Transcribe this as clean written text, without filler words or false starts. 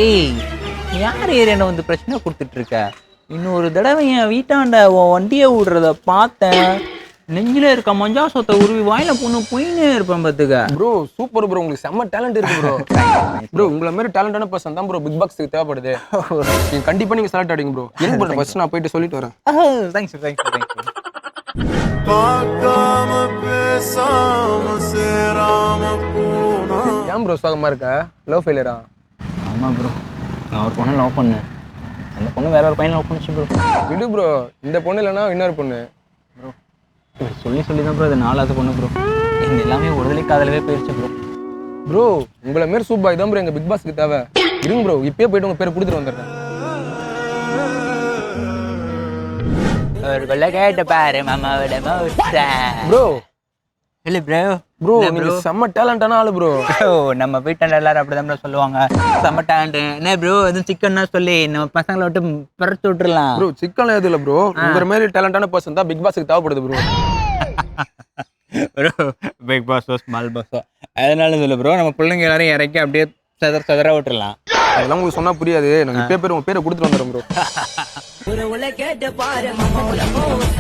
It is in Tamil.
ஏய், யார் என்ன வந்து பிரச்சனை கொடுத்துட்டு இருக்க? இன்னொரு தடவை என் வீட்டாண்ட உன் வண்டியை விடுறத பார்த்தேன், நெஞ்சில இருக்க மஞ்சா சொத்தை உருவி வாயில பொண்ணு போயின்னே இருப்பேன் பார்த்துக்க. ப்ரோ சூப்பர் ப்ரோ, உங்களுக்கு செம்ம டேலண்ட் இருக்கு ப்ரோ. ப்ரோ உங்களை மாதிரி டேலண்டான பர்சன் தான் ப்ரோ பிக் பாக்ஸுக்கு தேவைப்படுது. நீங்க கண்டிப்பா நீங்க செலக்ட் ஆகிடுங்க ப்ரோ. எனக்கு ப்ரோ ஃபர்ஸ்ட் நான் போயிட்டு சொல்லிட்டு வரேன். Thanks thanks. ஏன் ப்ரோ சோகமா இருக்க? லவ் ஃபெயிலியரா? ஆமாம் ப்ரோ, நான் ஒரு பொண்ணை லவ் பண்ணேன். அந்த பொண்ணு வேற ஒரு பையனை லவ் பண்ணிச்சு ப்ரோ. விடு ப்ரோ, இந்த பொண்ணு இல்லைன்னா இன்னொரு பொண்ணு. ப்ரோ சொல்லி சொல்லி தான் ப்ரோ இது 4வது பொண்ணு ப்ரோ. இது எல்லாமே ஒருதலை காதலவே போயிடுச்சு ப்ரோ. ப்ரோ உங்களை மாரி சூப்பர் இதான் ப்ரோ எங்க பிக் பாஸ்க்கு தேவை. இருங்க ப்ரோ, இப்பயே போயிட்டு உங்க பேரை கொடுத்துட்டு வந்துடுறேன். ஒரு கொள்ள கேட்ட பாரு மாமாவோட மவுசா. ப்ரோ இல்லை ப்ரோ. ப்ரோ நீங்க செம்ம டேலண்டான ஆளு ப்ரோ. நம்ம வீட்டாண்ட எல்லாரும் அப்படிதான் ப்ரோ சொல்லுவாங்க, செம்ம டேலண்ட். என்ன ப்ரோ எதுவும் சிக்கன்னா சொல்லி நம்ம பசங்களை விட்டு பறத்து விட்டுறலாம். ப்ரோ சிக்கன் எதுவும் இல்லை ப்ரோ, உங்களை மாதிரி டேலண்டான பர்சன் தான் பிக் பாஸ்க்கு தேவைப்படுது ப்ரோ. ப்ரோ பிக் பாஸோ ஸ்மால் பாஸோ அதனால சொல்ல ப்ரோ, நம்ம பிள்ளைங்க எல்லாரும் இறக்கி அப்படியே சதற விட்டுறலாம். அதெல்லாம் உங்களுக்கு சொன்னா புரியாது. நாங்கள் இப்பயே பேர் உங்க பேரை கொடுத்துட்டு வந்துடுறோம் ப்ரோ. ஒரு உள்ள கேட்டு பாரு மாமா உள்ள மோச